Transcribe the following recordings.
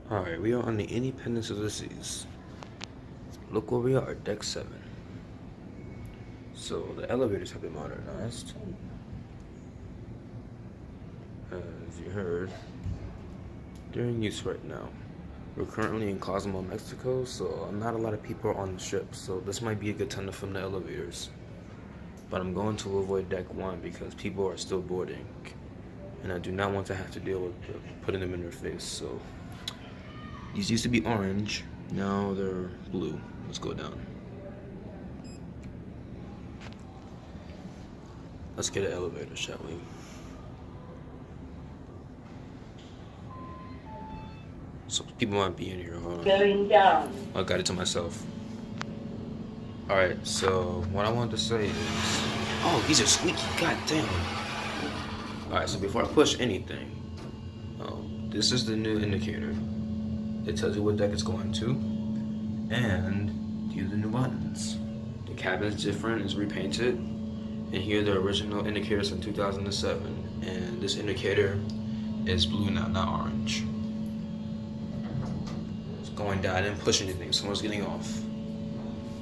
Alright, we are on the Independence of the Seas. Look where we are, deck 7. So, the elevators have been modernized. As you heard, they're in use right now. We're currently in Cozumel, Mexico, so not a lot of people are on the ship, so this might be a good time to film the elevators. But I'm going to avoid deck 1 because people are still boarding. And I do not want to have to deal with putting them in their face, so... These used to be orange, now they're blue. Let's go down. Let's get an elevator, shall we? So people might be in here. Hold on. Going down. I got it to myself. Alright, so what I wanted to say is... Oh, these are squeaky, god damn. Alright, so before I push anything, this is the new indicator. It tells you what deck it's going to, and these are the new buttons. The cabin's different, it's repainted, and here are the original indicators from 2007, and this indicator is blue now, not orange. It's going down, I didn't push anything, someone's getting off.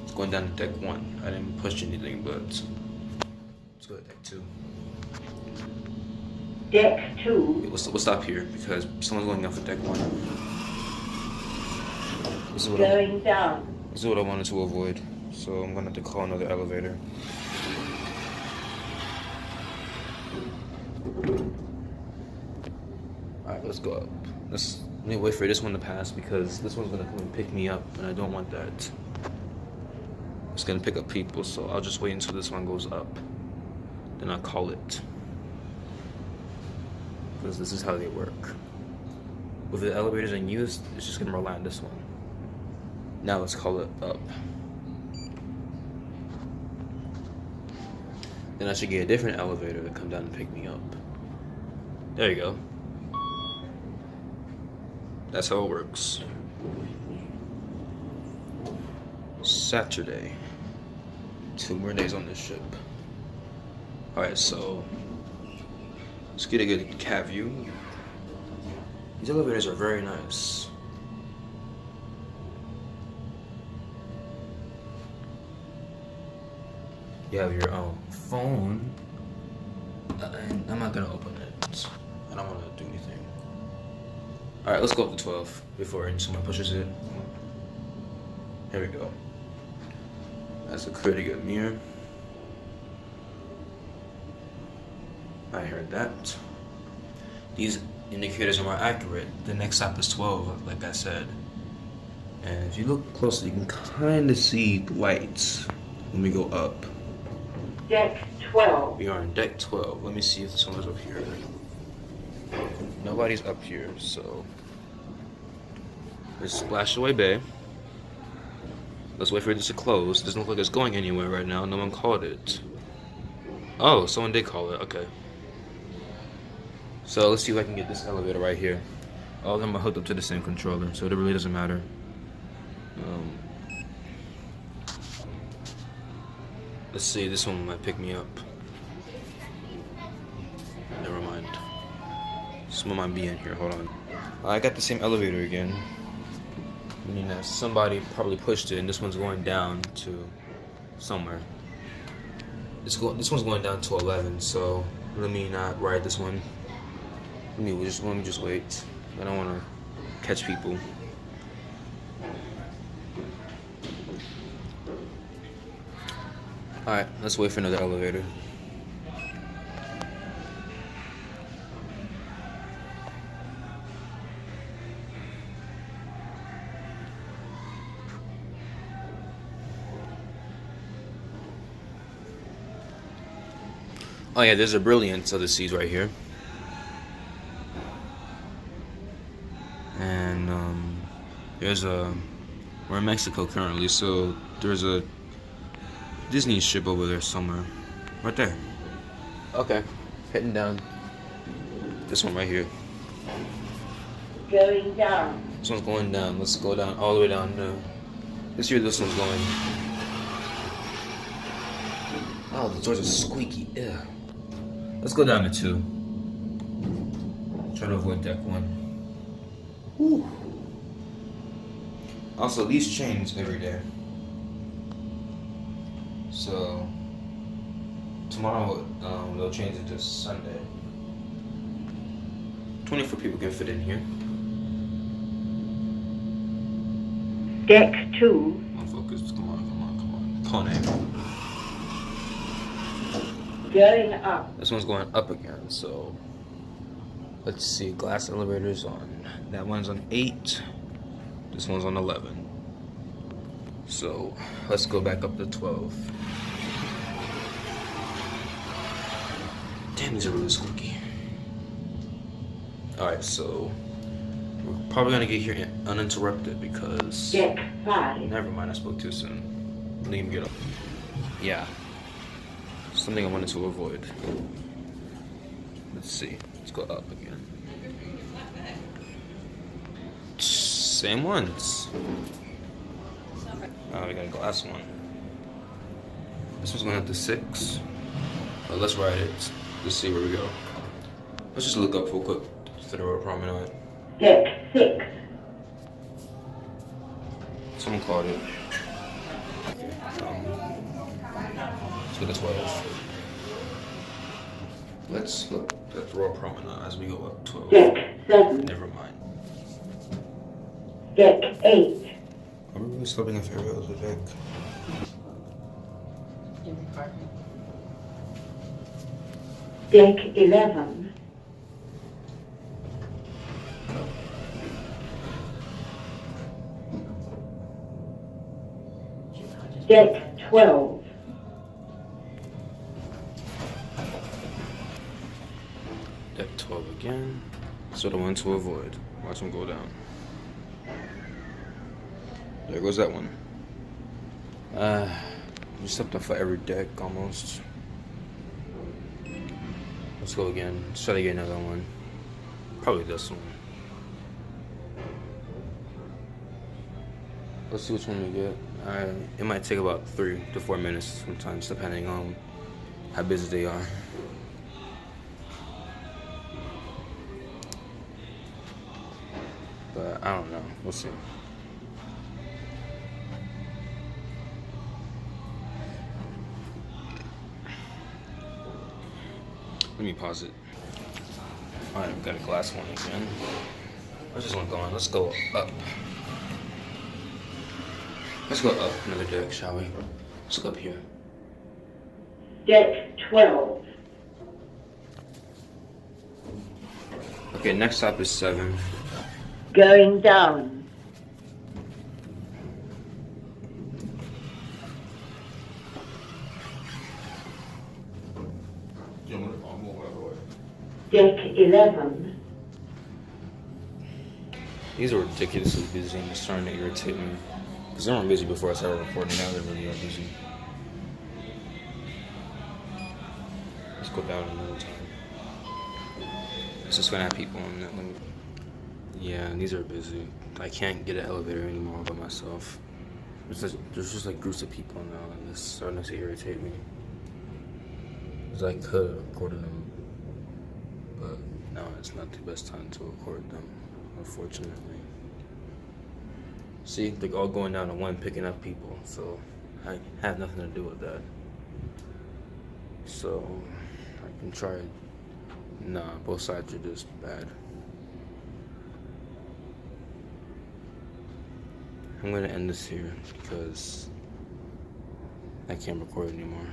It's going down to deck 1, I didn't push anything, but let's go to deck 2. Deck 2. We'll stop here, because someone's going off at deck 1. This is what I wanted to avoid, so I'm gonna have to call another elevator. Alright, let's go up. Let me wait for this one to pass because this one's gonna come and pick me up, and I don't want that. It's gonna pick up people, so I'll just wait until this one goes up. Then I'll call it. Because this is how they work. With the elevators in use, it's just gonna rely on this one. Now let's call it up. Then I should get a different elevator to come down and pick me up. There you go. That's how it works. Saturday. 2 more days on this ship. Alright, so let's get a good cab view. These elevators are very nice. You have your own phone, and I'm not gonna open it. I don't want to do anything. All right, let's go up to 12 before someone pushes it. Here we go. That's a pretty good mirror. I heard that. These indicators are more accurate. The next stop is 12, like I said. And if you look closely, you can kind of see lights when we go up. Deck 12. We are on deck 12. Let me see if someone's up here. Nobody's up here, so there's Splashaway Bay. Let's wait for this to close. Doesn't look like it's going anywhere right now. No one called it. Oh, someone did call it. Okay. So let's see if I can get this elevator right here. All of them are hooked up to the same controller, so it really doesn't matter. Let's see, this one might pick me up. Never mind. Someone might be in here, hold on. I got the same elevator again. Meaning that somebody probably pushed it and this one's going down to somewhere. This one's going down to 11, so let me not ride this one. Let me just wait. I don't want to catch people. Alright, let's wait for another elevator. Oh yeah, there's a brilliance of the seas right here. And we're in Mexico currently, so there's a Disney ship over there somewhere. Right there. Okay. Heading down. This one right here. Going down. This one's going down. Let's go down all the way down there. Let's see where this one's going. Oh, the doors are squeaky. Yeah. Let's go down to 2. Try to avoid deck 1. Whew. Also, these change every day. So tomorrow they'll change it to Sunday. 24 people can fit in here. Deck 2. Focus. Come on. Come on, Amy. Going up. This one's going up again. So let's see. Glass elevators on. That one's on 8. This one's on 11. So let's go back up to 12. Damn, these are really squeaky. Alright, so we're probably gonna get here uninterrupted because. Deck 5. Never mind, I spoke too soon. Didn't even get up. Yeah. Something I wanted to avoid. Let's see. Let's go up again. Same ones. We got a glass one. This one's going up to 6. Let's ride it. Let's see where we go. Let's just look up real quick to the road promenade. Deck 6. Someone called it. Let's go to 12. Let's look at the road promenade as we go up 12. Deck 7. Never mind. Deck 8. Are we really stopping at Farewell's deck? Deck 11. Deck 12. Deck 12 again. So the one to avoid. Watch him go down. There goes that one. Just up for every deck almost. Let's go again. Let's try to get another one. Probably this one. Let's see which one we get. It might take about 3 to 4 minutes sometimes, depending on how busy they are. But I don't know. We'll see. Let me pause it. Alright, we got a glass one again. Where's this one going? Let's go up. Let's go up another deck, shall we? Let's look up here. Deck 12. Okay, next stop is 7. Going down. Deck 11. These are ridiculously busy and it's starting to irritate me. Because they weren't busy before I started recording, now they really are busy. Let's go down another time. It's just gonna have people on it. Yeah, these are busy. I can't get an elevator anymore by myself. There's just like groups of people now and it's starting to irritate me. Because I could have recorded them, but no, it's not the best time to record them, unfortunately. See, they're all going down to 1 picking up people, so I have nothing to do with that. So I can try it. Nah, both sides are just bad. I'm gonna end this here because I can't record anymore.